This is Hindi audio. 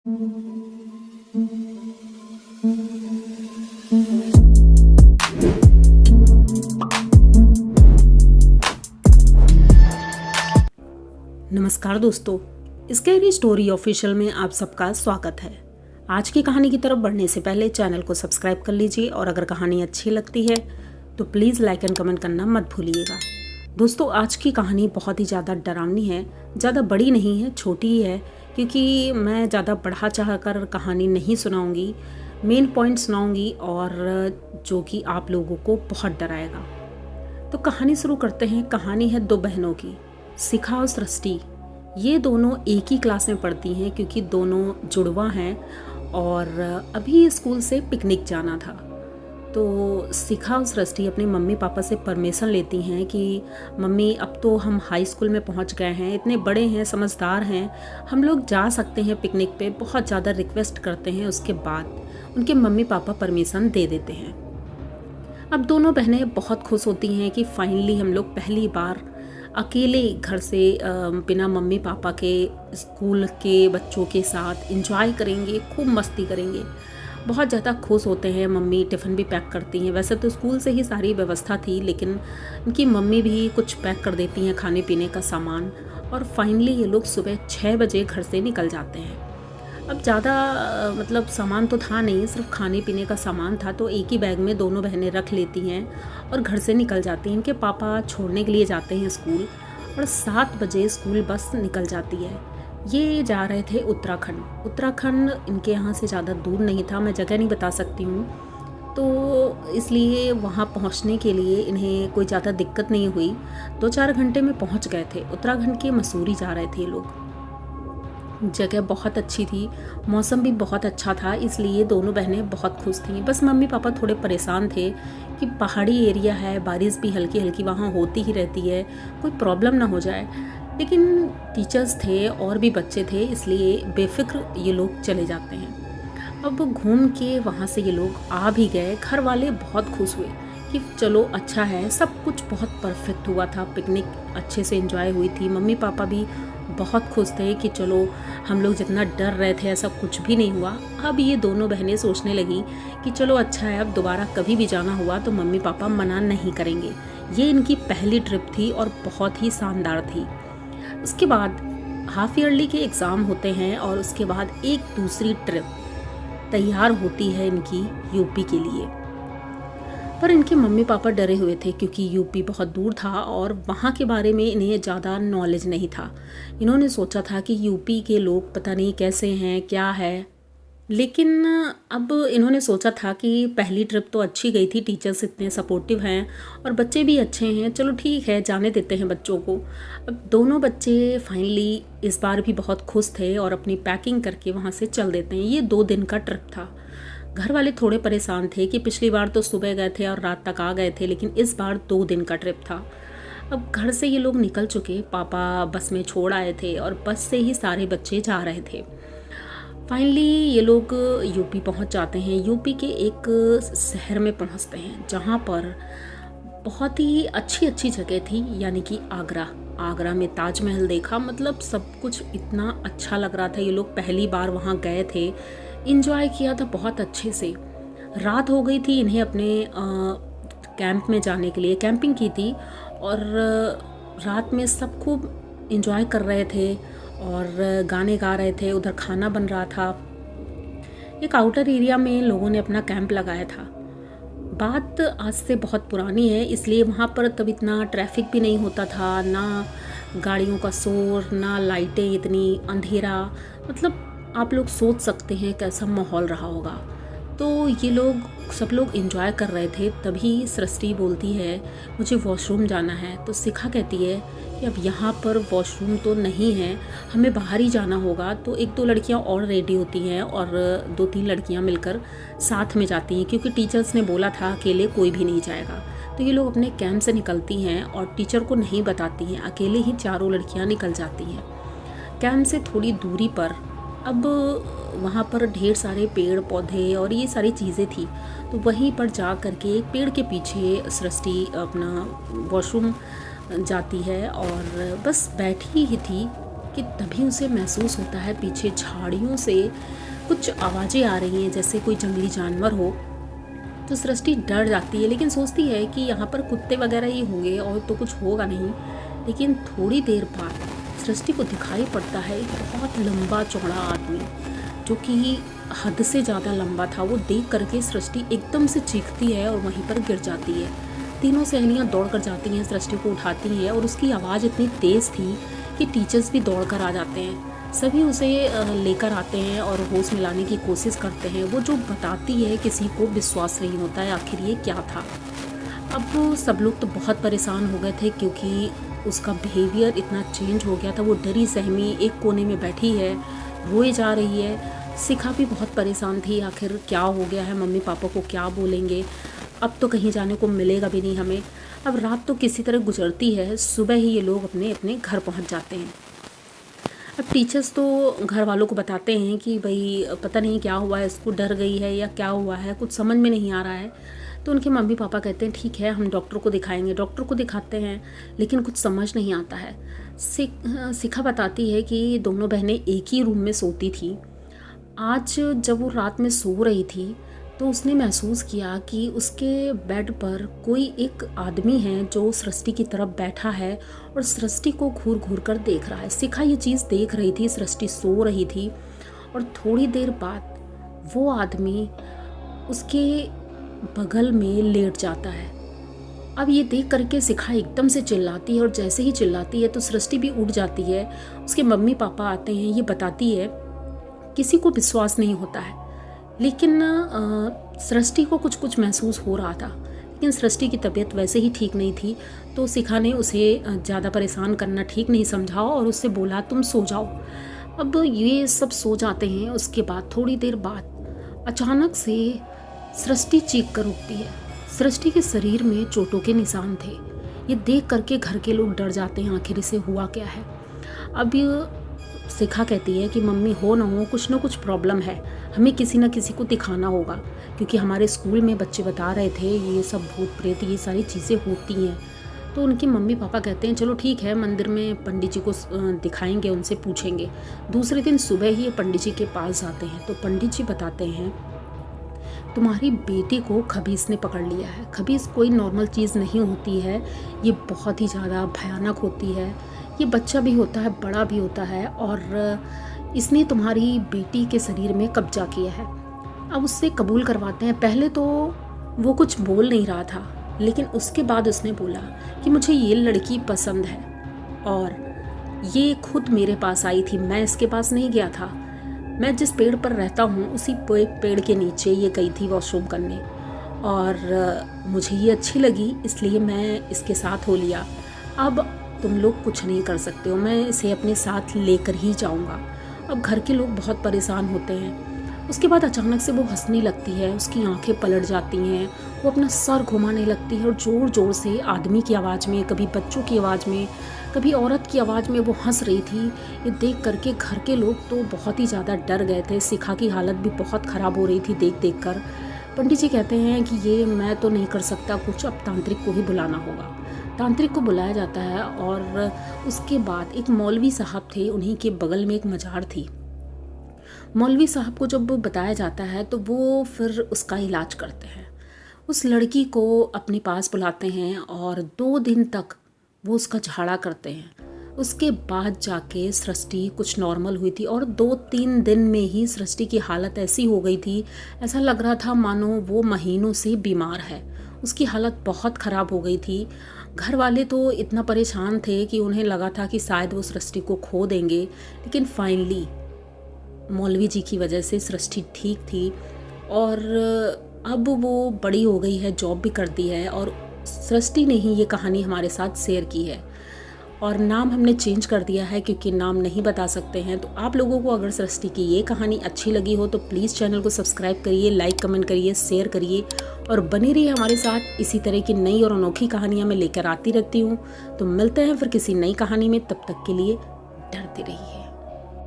नमस्कार दोस्तों, स्कैरी स्टोरी ऑफिशियल में आप सबका स्वागत है। आज की कहानी की तरफ बढ़ने से पहले चैनल को सब्सक्राइब कर लीजिए और अगर कहानी अच्छी लगती है तो प्लीज़ लाइक एंड कमेंट करना मत भूलिएगा। दोस्तों, आज की कहानी बहुत ही ज़्यादा डरावनी है। ज़्यादा बड़ी नहीं है, छोटी ही है, क्योंकि मैं ज़्यादा बढ़ा चाह कर कहानी नहीं सुनाऊँगी। मेन पॉइंट सुनाऊँगी और जो कि आप लोगों को बहुत डराएगा। तो कहानी शुरू करते हैं। कहानी है दो बहनों की, शिखा और सृष्टि। ये दोनों एक ही क्लास में पढ़ती हैं क्योंकि दोनों जुड़वा हैं और अभी स्कूल से पिकनिक जाना था। तो शिखा और सृष्टि अपने मम्मी पापा से परमिशन लेती हैं कि मम्मी, अब तो हम हाई स्कूल में पहुंच गए हैं, इतने बड़े हैं, समझदार हैं, हम लोग जा सकते हैं पिकनिक पे। बहुत ज़्यादा रिक्वेस्ट करते हैं, उसके बाद उनके मम्मी पापा परमिशन दे देते हैं। अब दोनों बहनें बहुत खुश होती हैं कि फाइनली हम लोग पहली बार अकेले घर से बिना मम्मी पापा के स्कूल के बच्चों के साथ एंजॉय करेंगे, खूब मस्ती करेंगे। बहुत ज़्यादा खुश होते हैं। मम्मी टिफ़िन भी पैक करती हैं। वैसे तो स्कूल से ही सारी व्यवस्था थी, लेकिन इनकी मम्मी भी कुछ पैक कर देती हैं खाने पीने का सामान। और फाइनली ये लोग सुबह 6 बजे घर से निकल जाते हैं। अब ज़्यादा मतलब सामान तो था नहीं, सिर्फ खाने पीने का सामान था, तो एक ही बैग में दोनों बहनें रख लेती हैं और घर से निकल जाती हैं। इनके पापा छोड़ने के लिए जाते हैं स्कूल और 7 बजे स्कूल बस निकल जाती है। ये जा रहे थे उत्तराखंड। उत्तराखंड इनके यहाँ से ज़्यादा दूर नहीं था, मैं जगह नहीं बता सकती हूँ, तो इसलिए वहाँ पहुँचने के लिए इन्हें कोई ज़्यादा दिक्कत नहीं हुई। 2-4 घंटे में पहुँच गए थे। उत्तराखंड के मसूरी जा रहे थे लोग। जगह बहुत अच्छी थी, मौसम भी बहुत अच्छा था, इसलिए दोनों बहनें बहुत खुश थीं। बस मम्मी पापा थोड़े परेशान थे कि पहाड़ी एरिया है, बारिश भी हल्की हल्की वहाँ होती ही रहती है, कोई प्रॉब्लम ना हो जाए। लेकिन टीचर्स थे और भी बच्चे थे, इसलिए बेफिक्र ये लोग चले जाते हैं। अब घूम के वहाँ से ये लोग आ भी गए। घर वाले बहुत खुश हुए कि चलो अच्छा है, सब कुछ बहुत परफेक्ट हुआ था, पिकनिक अच्छे से एंजॉय हुई थी। मम्मी पापा भी बहुत खुश थे कि चलो हम लोग जितना डर रहे थे ऐसा कुछ भी नहीं हुआ। अब ये दोनों बहनें सोचने लगी कि चलो अच्छा है, अब दोबारा कभी भी जाना हुआ तो मम्मी पापा मना नहीं करेंगे। ये इनकी पहली ट्रिप थी और बहुत ही शानदार थी। उसके बाद हाफ ईयरली के एग्ज़ाम होते हैं और उसके बाद एक दूसरी ट्रिप तैयार होती है इनकी यूपी के लिए। पर इनके मम्मी पापा डरे हुए थे क्योंकि यूपी बहुत दूर था और वहाँ के बारे में इन्हें ज़्यादा नॉलेज नहीं था। इन्होंने सोचा था कि यूपी के लोग पता नहीं कैसे हैं, क्या है। लेकिन अब इन्होंने सोचा था कि पहली ट्रिप तो अच्छी गई थी, टीचर्स इतने सपोर्टिव हैं और बच्चे भी अच्छे हैं, चलो ठीक है, जाने देते हैं बच्चों को। अब दोनों बच्चे फाइनली इस बार भी बहुत खुश थे और अपनी पैकिंग करके वहाँ से चल देते हैं। ये 2 दिन का ट्रिप था। घर वाले थोड़े परेशान थे कि पिछली बार तो सुबह गए थे और रात तक आ गए थे, लेकिन इस बार 2 दिन का ट्रिप था। अब घर से ये लोग निकल चुके, पापा बस में छोड़ आए थे और बस से ही सारे बच्चे जा रहे थे। फाइनली ये लोग यूपी पहुंच जाते हैं। यूपी के एक शहर में पहुंचते हैं जहां पर बहुत ही अच्छी अच्छी जगह थी, यानी कि आगरा। आगरा में ताजमहल देखा, मतलब सब कुछ इतना अच्छा लग रहा था। ये लोग पहली बार वहां गए थे, इंजॉय किया था बहुत अच्छे से। रात हो गई थी, इन्हें अपने कैंप में जाने के लिए कैंपिंग की थी और रात में सब खूब इंजॉय कर रहे थे और गाने गा रहे थे। उधर खाना बन रहा था। एक आउटर एरिया में लोगों ने अपना कैंप लगाया था। बात आज से बहुत पुरानी है, इसलिए वहाँ पर तब इतना ट्रैफिक भी नहीं होता था, ना गाड़ियों का शोर, ना लाइटें, इतनी अंधेरा। मतलब आप लोग सोच सकते हैं कैसा माहौल रहा होगा। तो ये लोग सब लोग एंजॉय कर रहे थे। तभी सृष्टि बोलती है मुझे वॉशरूम जाना है, तो शिखा कहती है कि अब यहाँ पर वॉशरूम तो नहीं है, हमें बाहर ही जाना होगा। तो 1-2 लड़कियाँ और रेडी होती हैं और 2-3 लड़कियाँ मिलकर साथ में जाती हैं क्योंकि टीचर्स ने बोला था अकेले कोई भी नहीं जाएगा। तो ये लोग अपने कैंप से निकलती हैं और टीचर को नहीं बताती हैं, अकेले ही 4 लड़कियाँ निकल जाती हैं। कैंप से थोड़ी दूरी पर अब वहाँ पर ढेर सारे पेड़ पौधे और ये सारी चीज़ें थी, तो वहीं पर जा करके एक पेड़ के पीछे सृष्टि अपना वॉशरूम जाती है और बस बैठी ही थी कि तभी उसे महसूस होता है पीछे झाड़ियों से कुछ आवाज़ें आ रही हैं, जैसे कोई जंगली जानवर हो। तो सृष्टि डर जाती है, लेकिन सोचती है कि यहाँ पर कुत्ते वगैरह ही होंगे और तो कुछ होगा नहीं। लेकिन थोड़ी देर बाद सृष्टि को दिखाई पड़ता है एक बहुत लंबा चौड़ा आदमी, जो कि हद से ज़्यादा लंबा था। वो देख करके सृष्टि एकदम से चीखती है और वहीं पर गिर जाती है। तीनों सहेलियाँ दौड़ कर जाती हैं, सृष्टि को उठाती हैं, और उसकी आवाज़ इतनी तेज़ थी कि टीचर्स भी दौड़ कर आ जाते हैं। सभी उसे लेकर आते हैं और होश में लाने की कोशिश करते हैं। वो जो बताती है किसी को विश्वास नहीं होता है आखिर ये क्या था। अब सब लोग तो बहुत परेशान हो गए थे, क्योंकि उसका बिहेवियर इतना चेंज हो गया था। वो डरी सहमी एक कोने में बैठी है, रोए जा रही है। शिखा भी बहुत परेशान थी, आखिर क्या हो गया है, मम्मी पापा को क्या बोलेंगे, अब तो कहीं जाने को मिलेगा भी नहीं हमें। अब रात तो किसी तरह गुजरती है, सुबह ही ये लोग अपने अपने घर पहुंच जाते हैं। अब टीचर्स तो घर वालों को बताते हैं कि भाई पता नहीं क्या हुआ है, इसको डर गई है या क्या हुआ है, कुछ समझ में नहीं आ रहा है। तो उनके मम्मी पापा कहते हैं ठीक है, हम डॉक्टर को दिखाएंगे। डॉक्टर को दिखाते हैं, लेकिन कुछ समझ नहीं आता है। शिखा बताती है कि दोनों बहनें एक ही रूम में सोती थी। आज जब वो रात में सो रही थी तो उसने महसूस किया कि उसके बेड पर कोई एक आदमी है जो सृष्टि की तरफ बैठा है और सृष्टि को घूर घूर कर देख रहा है। शिखा ये चीज़ देख रही थी, सृष्टि सो रही थी, और थोड़ी देर बाद वो आदमी उसके बगल में लेट जाता है। अब ये देख करके शिखा एकदम से चिल्लाती है, और जैसे ही चिल्लाती है तो सृष्टि भी उठ जाती है। उसके मम्मी पापा आते हैं, ये बताती है किसी को विश्वास नहीं होता है, लेकिन सृष्टि को कुछ कुछ महसूस हो रहा था। लेकिन सृष्टि की तबीयत वैसे ही ठीक नहीं थी, तो शिखा ने उसे ज़्यादा परेशान करना ठीक नहीं समझा और उससे बोला तुम सो जाओ। अब ये सब सो जाते हैं। उसके बाद थोड़ी देर बाद अचानक से सृष्टि चीख कर उठती है। सृष्टि के शरीर में चोटों के निशान थे। ये देख करके घर के लोग डर जाते हैं, आखिर इसे हुआ क्या है। अब शिखा कहती है कि मम्मी हो ना हो कुछ ना कुछ प्रॉब्लम है, हमें किसी न किसी को दिखाना होगा, क्योंकि हमारे स्कूल में बच्चे बता रहे थे ये सब भूत प्रेत ये सारी चीज़ें होती हैं। तो उनके मम्मी पापा कहते हैं चलो ठीक है, मंदिर में पंडित जी को दिखाएंगे, उनसे पूछेंगे। दूसरे दिन सुबह ही पंडित जी के पास जाते हैं तो पंडित जी बताते हैं तुम्हारी बेटी को खबीस ने पकड़ लिया है। खबीस कोई नॉर्मल चीज़ नहीं होती है, ये बहुत ही ज़्यादा भयानक होती है। ये बच्चा भी होता है, बड़ा भी होता है, और इसने तुम्हारी बेटी के शरीर में कब्जा किया है। अब उससे कबूल करवाते हैं। पहले तो वो कुछ बोल नहीं रहा था, लेकिन उसके बाद उसने बोला कि मुझे ये लड़की पसंद है, और ये खुद मेरे पास आई थी, मैं इसके पास नहीं गया था। मैं जिस पेड़ पर रहता हूँ उसी पेड़ के नीचे ये गई थी वॉशरूम करने, और मुझे ये अच्छी लगी, इसलिए मैं इसके साथ हो लिया। अब तुम लोग कुछ नहीं कर सकते हो, मैं इसे अपने साथ लेकर ही जाऊंगा। अब घर के लोग बहुत परेशान होते हैं। उसके बाद अचानक से वो हंसने लगती है, उसकी आंखें पलट जाती हैं, वो अपना सर घुमाने लगती है और ज़ोर ज़ोर से आदमी की आवाज़ में, कभी बच्चों की आवाज़ में, कभी औरत की आवाज़ में वो हंस रही थी। ये देख करके घर के लोग तो बहुत ही ज़्यादा डर गए थे। शिखा की हालत भी बहुत ख़राब हो रही थी देख देख कर। पंडित जी कहते हैं कि ये मैं तो नहीं कर सकता कुछ, अब तांत्रिक को ही बुलाना होगा। तांत्रिक को बुलाया जाता है, और उसके बाद एक मौलवी साहब थे, उन्हीं के बगल में एक मजार थी। मौलवी साहब को जब बताया जाता है तो वो फिर उसका इलाज करते हैं। उस लड़की को अपने पास बुलाते हैं और 2 दिन तक वो उसका झाड़ा करते हैं। उसके बाद जाके सृष्टि कुछ नॉर्मल हुई थी, और 2-3 दिन में ही सृष्टि की हालत ऐसी हो गई थी, ऐसा लग रहा था मानो वो महीनों से बीमार है। उसकी हालत बहुत ख़राब हो गई थी। घर वाले तो इतना परेशान थे कि उन्हें लगा था कि शायद वो सृष्टि को खो देंगे, लेकिन फाइनली मौलवी जी की वजह से सृष्टि ठीक थी, और अब वो बड़ी हो गई है, जॉब भी करती है, और सृष्टि ने ही ये कहानी हमारे साथ शेयर की है। और नाम हमने चेंज कर दिया है क्योंकि नाम नहीं बता सकते हैं। तो आप लोगों को अगर सृष्टि की ये कहानी अच्छी लगी हो तो प्लीज़ चैनल को सब्सक्राइब करिए, लाइक कमेंट करिए, शेयर करिए, और बने रहिए हमारे साथ। इसी तरह की नई और अनोखी कहानियाँ मैं लेकर आती रहती हूँ। तो मिलते हैं फिर किसी नई कहानी में, तब तक के लिए डरते रहिए।